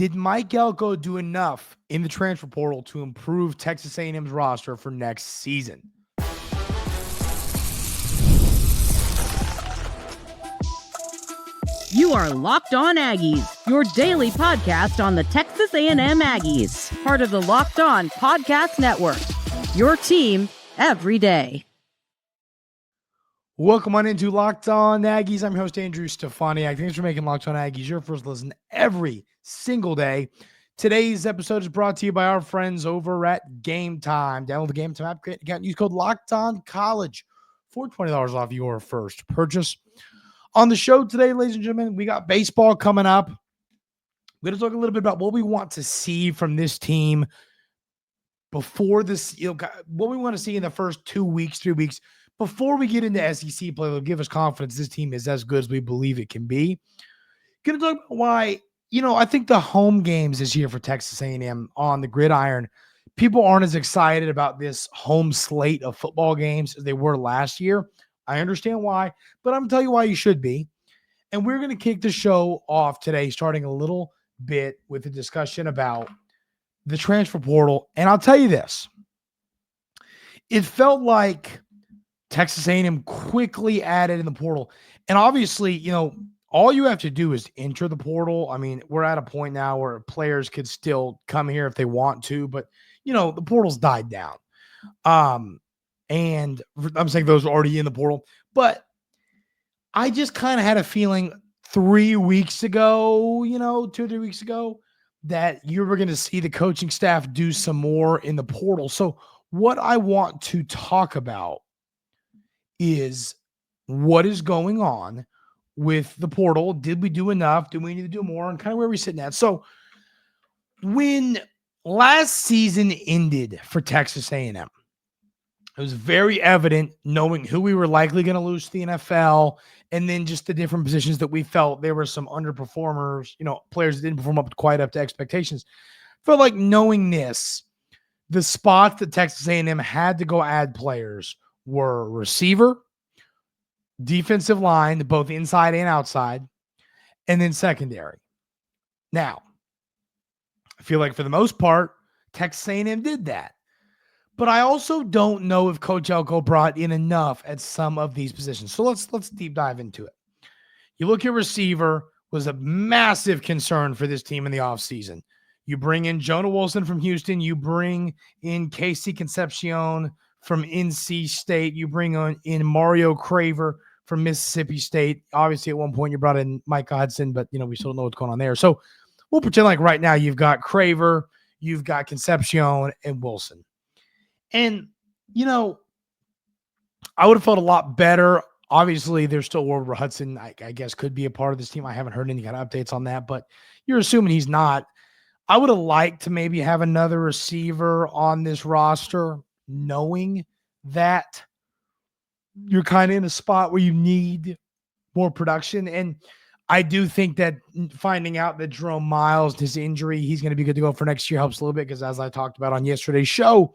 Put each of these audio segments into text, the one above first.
Did Mike Elko do enough in the transfer portal to improve Texas A&M's roster for next season? You are Locked On Aggies, your daily podcast on the Texas A&M Aggies, part of the Locked On Podcast Network, your team every day. Welcome on into Locked On Aggies. I'm your host, Andrew Stefaniak. Thanks for making Locked On Aggies your first listen every single day. Today's episode is brought to you by our friends over at Game Time. Download the Game Time app, create an account, use code LOCKEDONCollege for $20 off your first purchase. On the show today, ladies and gentlemen, we got baseball coming up. We're going to talk a little bit about what we want to see from this team before this, what we want to see in the first 2 weeks, 3 weeks, before we get into SEC play. It'll give us confidence this team is as good as we believe it can be. Going to talk about why, I think the home games this year for Texas A&M on the gridiron, people aren't as excited about this home slate of football games as they were last year. I understand why, but I'm going to tell you why you should be. And we're going to kick the show off today, starting a little bit with a discussion about the transfer portal. And I'll tell you this. It felt like Texas A&M quickly added in the portal. And obviously, all you have to do is enter the portal. I mean, we're at a point now where players could still come here if they want to, but, the portal's died down. And I'm saying those are already in the portal. But I just kind of had a feeling 3 weeks ago, 2 or 3 weeks ago, that you were going to see the coaching staff do some more in the portal. So what I want to talk about is what is going on with the portal. Did we do enough? Do we need to do more? And kind of where we're sitting at. So when last season ended for Texas A&M, it was very evident knowing who we were likely going to lose to the NFL and then just the different positions that we felt there were some underperformers, players that didn't perform quite up to expectations. Felt like knowing this, the spots that Texas A&M had to go add players were receiver, defensive line, both inside and outside, and then secondary. Now, I feel like for the most part, Texas A&M did that. But I also don't know if Coach Elko brought in enough at some of these positions. So let's deep dive into it. You look at receiver was a massive concern for this team in the offseason. You bring in Jonah Wilson from Houston. You bring in Casey Concepcion from NC State. You bring in Mario Craver from Mississippi State. Obviously, at one point you brought in Mike Hudson, but we still don't know what's going on there. So we'll pretend like right now you've got Craver, you've got Concepcion, and Wilson. And, I would have felt a lot better. Obviously, there's still world where Hudson, I guess, could be a part of this team. I haven't heard any kind of updates on that, but you're assuming he's not. I would have liked to maybe have another receiver on this roster, knowing that you're kind of in a spot where you need more production. And I do think that finding out that Jerome Miles, his injury, he's going to be good to go for next year helps a little bit because as I talked about on yesterday's show,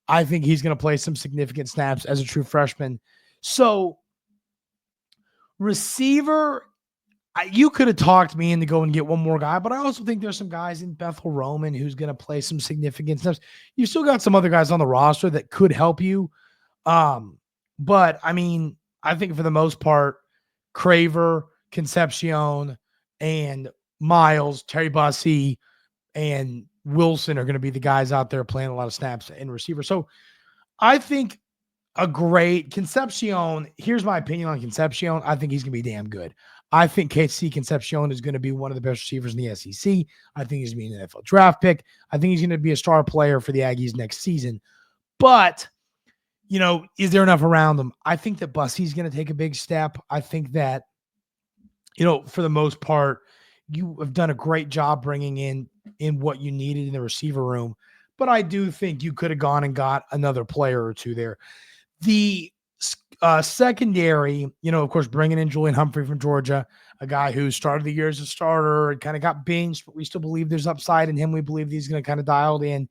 I think he's going to play some significant snaps as a true freshman. So receiver, you could have talked me into go and get one more guy, but I also think there's some guys in Bethel Roman who's going to play some significant snaps. You still got some other guys on the roster that could help you. But I think for the most part, Craver, Concepcion, and Miles, Terry Bossy, and Wilson are going to be the guys out there playing a lot of snaps in receiver. So I think a great Concepcion, here's my opinion on Concepcion. I think he's going to be damn good. I think Casey Concepcion is going to be one of the best receivers in the SEC. I think he's going to be an NFL draft pick. I think he's going to be a star player for the Aggies next season. But, is there enough around him? I think that Bussy's going to take a big step. I think that, for the most part, you have done a great job bringing in what you needed in the receiver room. But I do think you could have gone and got another player or two there. The secondary, of course, bringing in Julian Humphrey from Georgia, a guy who started the year as a starter and kind of got benched, but we still believe there's upside in him. We believe he's going to kind of dialed in.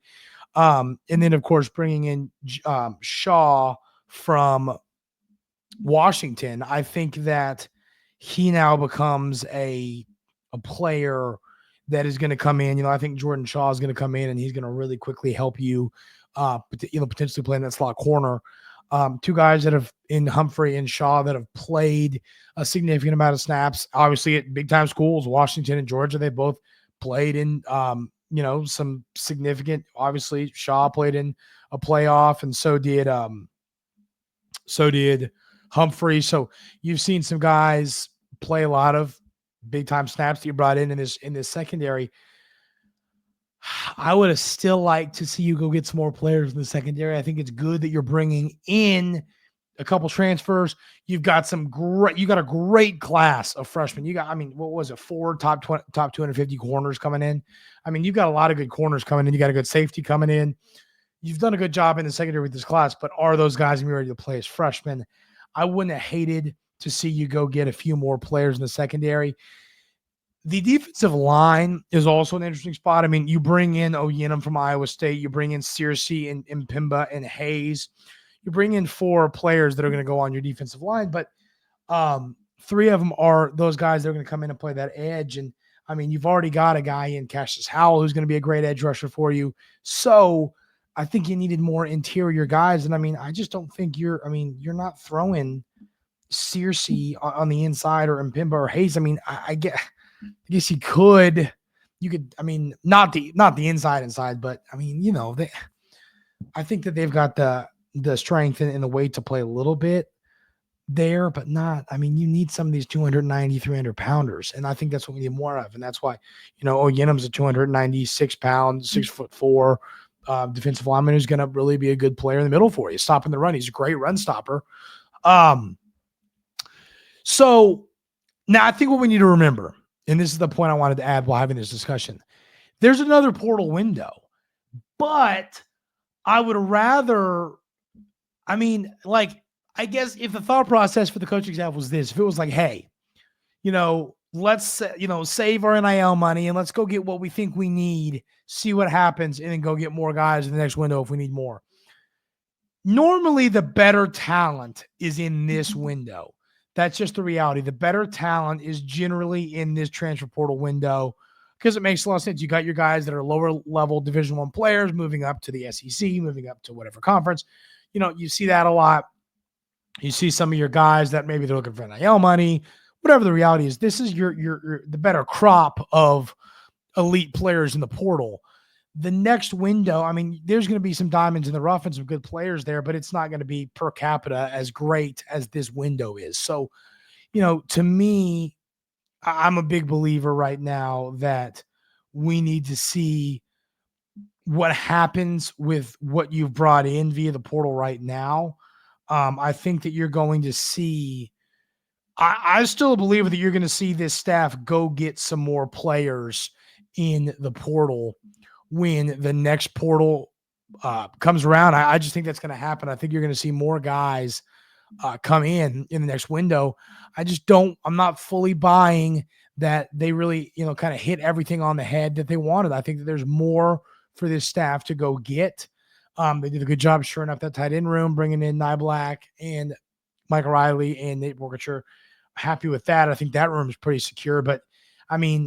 And then, of course, bringing in Shaw from Washington. I think that he now becomes a player that is going to come in. I think Jordan Shaw is going to come in, and he's going to really quickly help you, potentially play in that slot corner. Two guys that have in Humphrey and Shaw that have played a significant amount of snaps, obviously at big time schools, Washington and Georgia. They both played in, some significant, obviously Shaw played in a playoff, and so did Humphrey. So you've seen some guys play a lot of big time snaps that you brought in this secondary. I would have still liked to see you go get some more players in the secondary. I think it's good that you're bringing in a couple transfers. You got a great class of freshmen. You got, what was it? 4 top 250 corners coming in. You've got a lot of good corners coming in. You got a good safety coming in. You've done a good job in the secondary with this class, but are those guys going to be ready to play as freshmen? I wouldn't have hated to see you go get a few more players in the secondary. The defensive line is also an interesting spot. You bring in Oyenum from Iowa State. You bring in Searcy and Mpimba and Hayes. You bring in 4 players that are going to go on your defensive line, but 3 of them are those guys that are going to come in and play that edge. And, you've already got a guy in Cassius Howell who's going to be a great edge rusher for you. So I think you needed more interior guys. And, I just don't think you're not throwing Searcy on the inside or Mpimba or Hayes. I guess you could, not the inside, but I think that they've got the strength and the weight to play a little bit there, but not, you need some of these 290, 300 pounders. And I think that's what we need more of. And that's why, Oyenum's a 296 pound, 6'4", defensive lineman who's going to really be a good player in the middle for you, stopping the run. He's a great run stopper. So now I think what we need to remember, and this is the point I wanted to add while having this discussion, there's another portal window, but I would rather, I guess if the thought process for the coaching staff was this, if it was like, hey, let's, save our NIL money and let's go get what we think we need, see what happens, and then go get more guys in the next window if we need more. Normally, the better talent is in this window. That's just the reality. The better talent is generally in this transfer portal window because it makes a lot of sense. You got your guys that are lower level Division I players moving up to the SEC, moving up to whatever conference. You see that a lot. You see some of your guys that maybe they're looking for NIL money, whatever the reality is. This is your the better crop of elite players in the portal. The next window, there's going to be some diamonds in the rough and some good players there, but it's not going to be per capita as great as this window is. So, to me, I'm a big believer right now that we need to see what happens with what you've brought in via the portal right now. I think that you're going to see, I still believe that you're going to see this staff go get some more players in the portal when the next portal comes around. I just think that's going to happen. I think you're going to see more guys come in the next window. I'm not fully buying that they really, kind of hit everything on the head that they wanted. I think that there's more for this staff to go get. They did a good job shoring up that tight end room, bringing in Nye Black and Mike Riley and Nate Borgature. Happy with that. I think that room is pretty secure, but I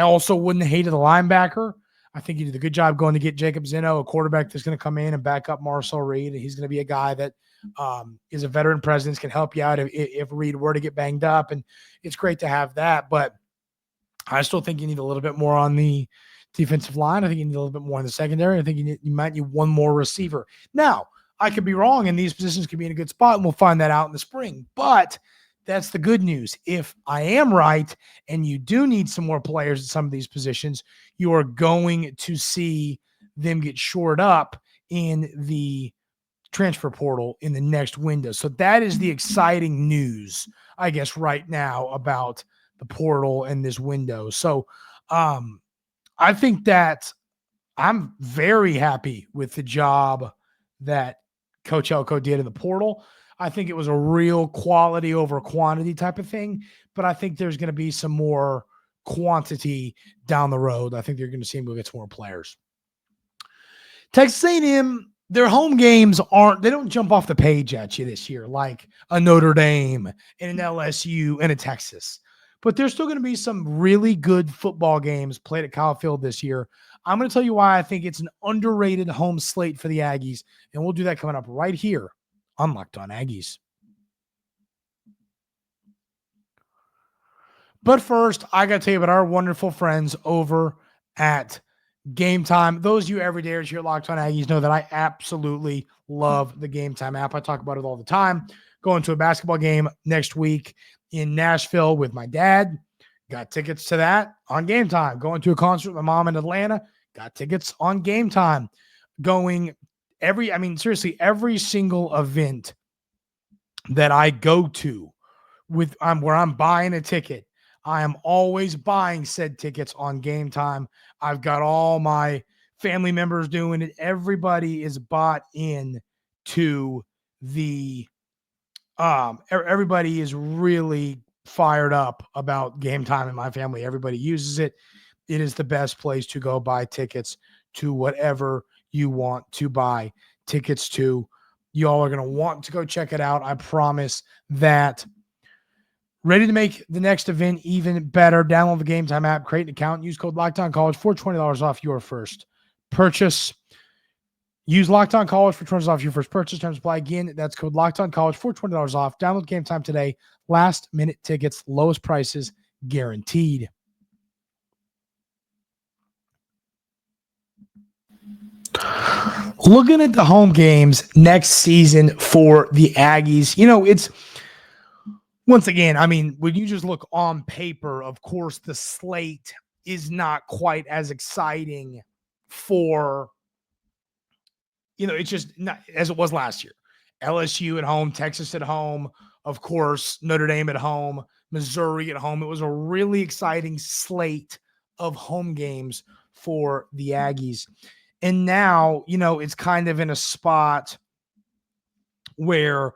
also wouldn't hate the linebacker. I think he did a good job going to get Jacob Zeno, a quarterback that's going to come in and back up Marcel Reed. And he's going to be a guy that is a veteran presence, can help you out if Reed were to get banged up. And it's great to have that. But I still think you need a little bit more on the defensive line. I think you need a little bit more in the secondary. I think you might need one more receiver. Now, I could be wrong, and these positions could be in a good spot, and we'll find that out in the spring. But that's the good news. If I am right and you do need some more players at some of these positions, you are going to see them get shored up in the transfer portal in the next window. So that is the exciting news, I guess, right now about the portal and this window. So I think that I'm very happy with the job that Coach Elko did in the portal. I think it was a real quality over quantity type of thing, but I think there's going to be some more quantity down the road. I think they're going to see him go get some more players. Texas A&M, their home games they don't jump off the page at you this year like a Notre Dame and an LSU and a Texas. but there's still going to be some really good football games played at Kyle Field this year. I'm going to tell you why I think it's an underrated home slate for the Aggies, and we'll do that coming up right here on Locked On Aggies. But first, I got to tell you about our wonderful friends over at Game Time. Those of you everydayers here at Locked On Aggies know that I absolutely love the Game Time app. I talk about it all the time. Going to a basketball game next week in Nashville with my dad. Got tickets to that on Game Time. Going to a concert with my mom in Atlanta. Got tickets on Game Time. Going every single event that I go to with where I'm buying a ticket, I am always buying said tickets on Game Time. I've got all my family members doing it. Everybody is bought in to the everybody is really fired up about Game Time in my family. Everybody uses it. It is the best place to go buy tickets to whatever you want to buy tickets to. You all are going to want to go check it out. I promise that. Ready to make the next event even better? Download the Game Time app, create an account, use code LOCKEDONCollege for $20 off your first purchase. Use Locked On College for $20 off your first purchase. Terms apply. Again, that's code Locked On College for $20 off. Download Game Time today. Last minute tickets, lowest prices guaranteed. Looking at the home games next season for the Aggies, it's once again, when you just look on paper, of course, the slate is not quite as exciting for, it's just not as it was last year. LSU at home, Texas at home, of course, Notre Dame at home, Missouri at home. It was a really exciting slate of home games for the Aggies. And now, it's kind of in a spot where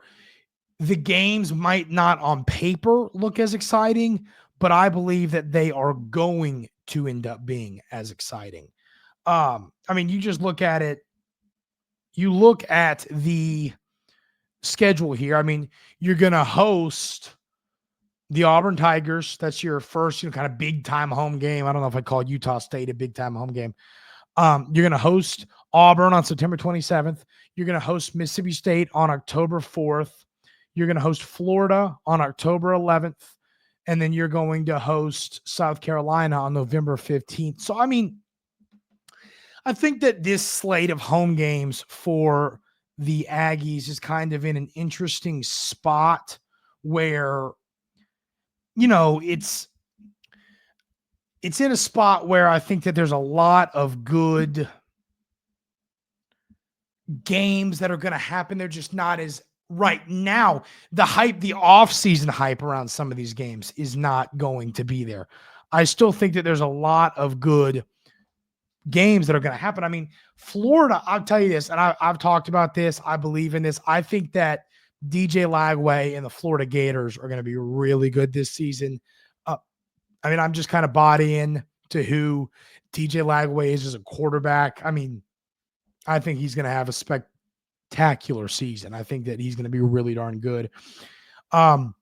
the games might not on paper look as exciting, but I believe that they are going to end up being as exciting. You just look at it. You look at the schedule here. You're going to host the Auburn Tigers. That's your first, kind of big time home game. I don't know if I'd call Utah State a big time home game. You're going to host Auburn on September 27th. You're going to host Mississippi State on October 4th. You're going to host Florida on October 11th. And then you're going to host South Carolina on November 15th. So, I think that this slate of home games for the Aggies is kind of in an interesting spot where, it's in a spot where I think that there's a lot of good games that are going to happen. They're just not as right now. The offseason hype around some of these games is not going to be there. I still think that there's a lot of good games that are going to happen. Florida, I'll tell you this, and I've talked about this. I believe in this. I think that DJ Lagway and the Florida Gators are going to be really good this season. I'm just kind of bought in to who DJ Lagway is as a quarterback. I think he's going to have a spectacular season. I think that he's going to be really darn good. Auburn's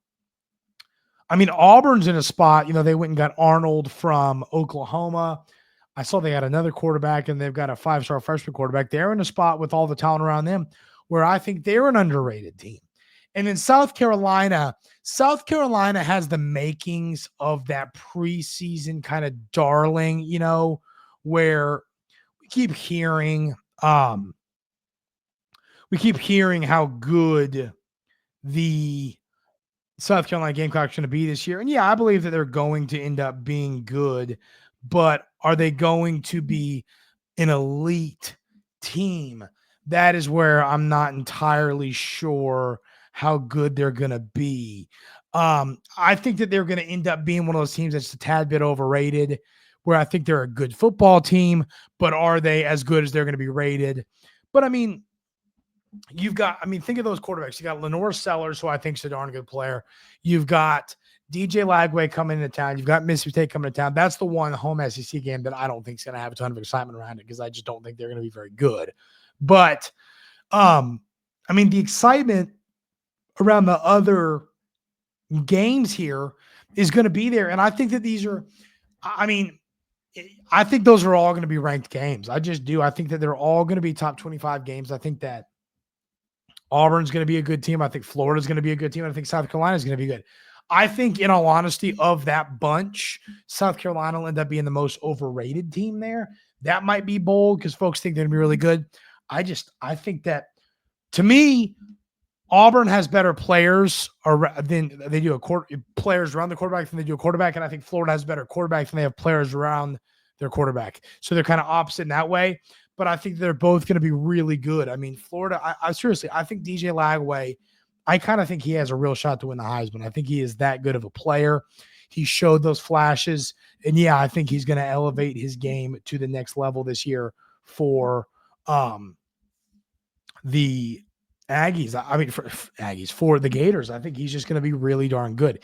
in a spot, they went and got Arnold from Oklahoma. I saw they had another quarterback and they've got a 5-star freshman quarterback. They're in a spot with all the talent around them where I think they're an underrated team. And then South Carolina has the makings of that preseason kind of darling, where we keep hearing how good the South Carolina Gamecocks going to be this year. And yeah, I believe that they're going to end up being good, but are they going to be an elite team? That is where I'm not entirely sure how good they're going to be. I think that they're going to end up being one of those teams that's a tad bit overrated, where I think they're a good football team, but are they as good as they're going to be rated? But think of those quarterbacks. You got Lenore Sellers, who I think is a darn good player. You've got DJ Lagway coming into town. You've got Mississippi State coming to town. That's the one home SEC game that I don't think is going to have a ton of excitement around it because I just don't think they're going to be very good. But, the excitement around the other games here, is going to be there. And I think that I think those are all going to be ranked games. I just do. I think that they're all going to be top 25 games. I think that Auburn's going to be a good team. I think Florida's going to be a good team. I think South Carolina is going to be good. I think, in all honesty, of that bunch, South Carolina will end up being the most overrated team there. That might be bold because folks think they're going to be really good. I think that, to me, Auburn has better players than they do players around the quarterback than they do a quarterback, and I think Florida has better quarterbacks than they have players around their quarterback. So they're kind of opposite in that way, but I think they're both going to be really good. I mean, Florida, I seriously, I think DJ Lagway, I kind of think he has a real shot to win the Heisman. I think he is that good of a player. He showed those flashes, and yeah, I think he's going to elevate his game to the next level this year for the Aggies, for the Gators. I think he's just going to be really darn good.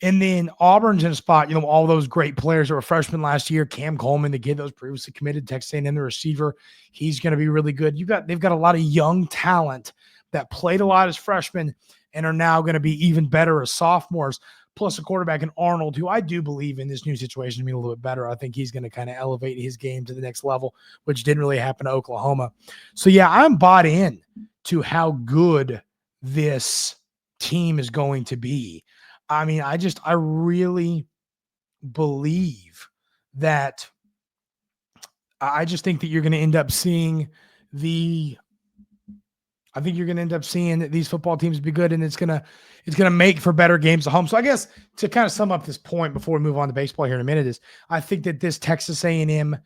And then Auburn's in a spot, all those great players that were freshmen last year, Cam Coleman, the kid that was previously committed, Texas A&M, the receiver, he's going to be really good. They've got a lot of young talent that played a lot as freshmen and are now going to be even better as sophomores, plus a quarterback in Arnold, who I do believe in this new situation to be a little bit better. I think he's going to kind of elevate his game to the next level, which didn't really happen to Oklahoma. So yeah, I'm bought in to how good this team is going to be. I mean, I really believe that I just think that you're going to end up seeing that these football teams be good, and it's going to make for better games at home. So I guess to kind of sum up this point before we move on to baseball here in a minute is I think that this Texas A&M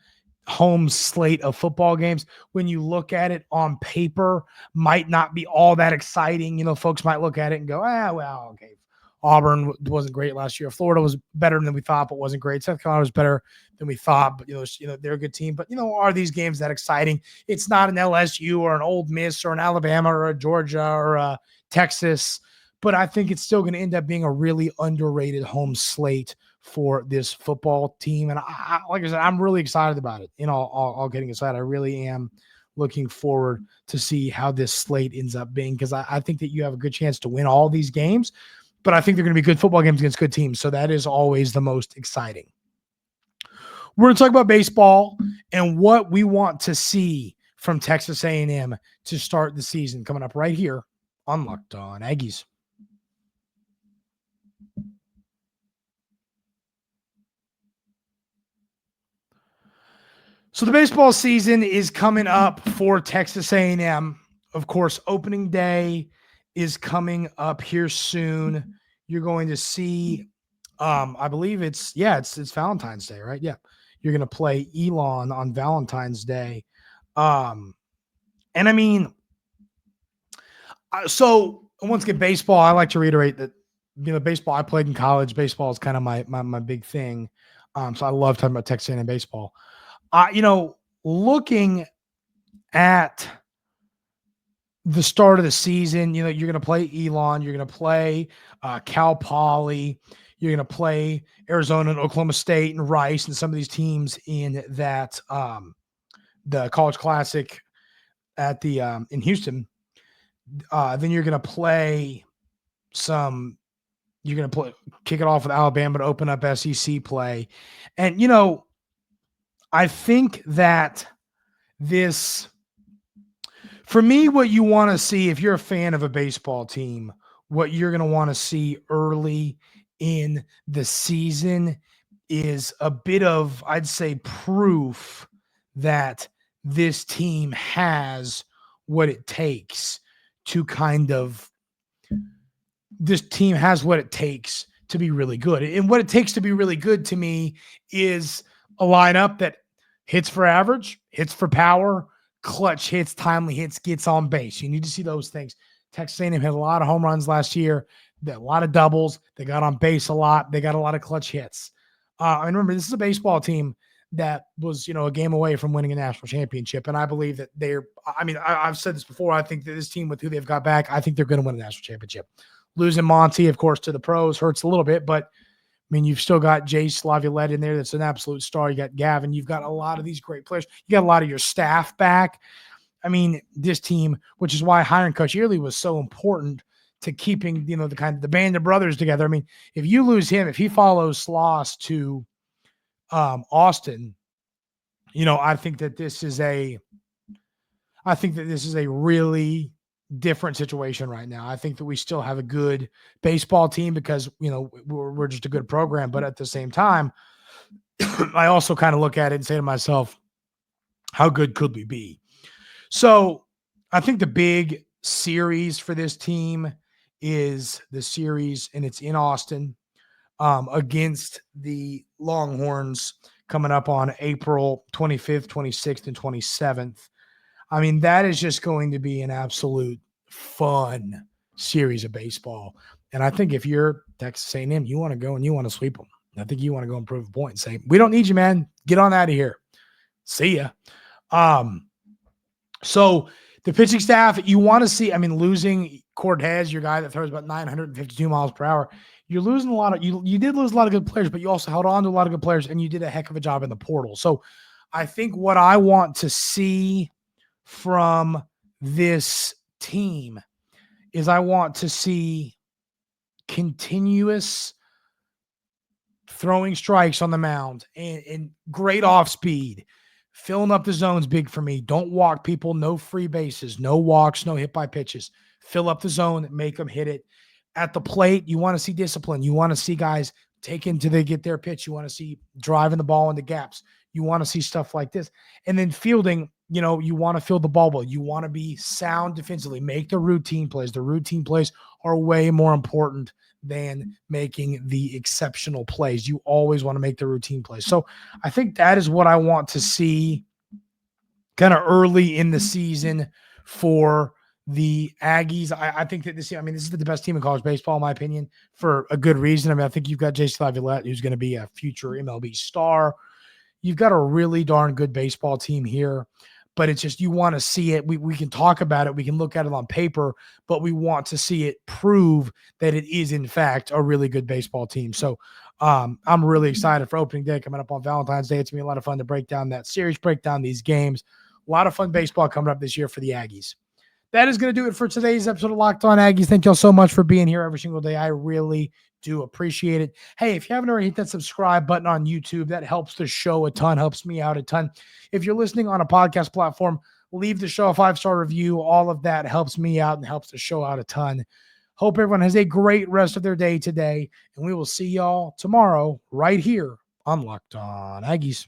home slate of football games, when you look at it on paper, might not be all that exciting. Folks might look at it and go, well, okay, Auburn wasn't great last year. Florida was better than we thought, but wasn't great. South Carolina was better than we thought, but they're a good team. But are these games that exciting? It's not an LSU or an Ole Miss or an Alabama or a Georgia or a Texas, but I think it's still going to end up being a really underrated home slate for this football team. And like I said, I'm really excited about it. All getting aside, I really am looking forward to see how this slate ends up being, because I think that you have a good chance to win all these games. But I think they're going to be good football games against good teams. So that is always the most exciting. We're going to talk about baseball and what we want to see from Texas A&M to start the season, coming up right here on Locked On Aggies. So the baseball season is coming up for Texas A&M. Of course, opening day is coming up here soon. You're going to see, I believe it's Valentine's Day, right? Yeah. You're going to play Elon on Valentine's Day. And I mean, so once again, baseball, I like to reiterate that, baseball, I played in college. Baseball is kind of my big thing. So I love talking about Texas A&M baseball. Looking at the start of the season, you're going to play Elon, you're going to play Cal Poly, you're going to play Arizona and Oklahoma State and Rice and some of these teams in that the College Classic at the in Houston. Then you're going to play kick it off with Alabama to open up SEC play, and I think that for me, what you want to see, if you're a fan of a baseball team, what you're going to want to see early in the season is a bit of, I'd say, proof that this team has what it takes to be really good. And what it takes to be really good to me is a lineup that hits for average, hits for power, clutch hits, timely hits, gets on base. You need to see those things. Texas A&M had a lot of home runs last year, a lot of doubles. They got on base a lot. They got a lot of clutch hits. And remember, this is a baseball team that was, a game away from winning a national championship. And I believe that I've said this before. I think that this team, with who they've got back, I think they're going to win a national championship. Losing Monty, of course, to the pros hurts a little bit, but you've still got Jace Laviolette in there. That's an absolute star. You got Gavin. You've got a lot of these great players. You got a lot of your staff back. This team, which is why hiring Coach Early was so important to keeping, the band of brothers together. I mean, if you lose him, if he follows Sloss to Austin, I think that this is a really different situation right now. I think that we still have a good baseball team because, we're just a good program. But at the same time, I also kind of look at it and say to myself, how good could we be? So I think the big series for this team is the series, and it's in Austin against the Longhorns coming up on April 25th, 26th, and 27th. I mean, that is just going to be an absolute fun series of baseball. And I think if you're Texas A&M, you want to go and you want to sweep them. I think you want to go and prove a point and say, we don't need you, man. Get on out of here. See ya. So the pitching staff, you want to see, losing Cortez, your guy that throws about 952 miles per hour, you're losing a lot of, you did lose a lot of good players, but you also held on to a lot of good players, and you did a heck of a job in the portal. So I think what I want to see from this team is I want to see continuous throwing strikes on the mound and great off speed. Filling up the zone's big for me. Don't walk people. No free bases. No walks. No hit by pitches. Fill up the zone. Make them hit it. At the plate, you want to see discipline. You want to see guys take until they get their pitch. You want to see driving the ball into gaps. You want to see stuff like this. And then fielding, you want to field the ball well. You want to be sound defensively. Make the routine plays. The routine plays are way more important than making the exceptional plays. You always want to make the routine plays. So I think that is what I want to see kind of early in the season for the Aggies. I think that this is the best team in college baseball, in my opinion, for a good reason. I think you've got J.C. Laviolette, who's going to be a future MLB star. You've got a really darn good baseball team here. But it's just, you want to see it. We can talk about it. We can look at it on paper, but we want to see it prove that it is, in fact, a really good baseball team. So I'm really excited for opening day coming up on Valentine's Day. It's going to be a lot of fun to break down that series, break down these games. A lot of fun baseball coming up this year for the Aggies. That is going to do it for today's episode of Locked On Aggies. Thank y'all so much for being here every single day. I really do appreciate it. Hey, if you haven't already, hit that subscribe button on YouTube. That helps the show a ton, helps me out a ton. If you're listening on a podcast platform, leave the show a 5-star review. All of that helps me out and helps the show out a ton. Hope everyone has a great rest of their day today, and we will see y'all tomorrow right here on Locked On Aggies.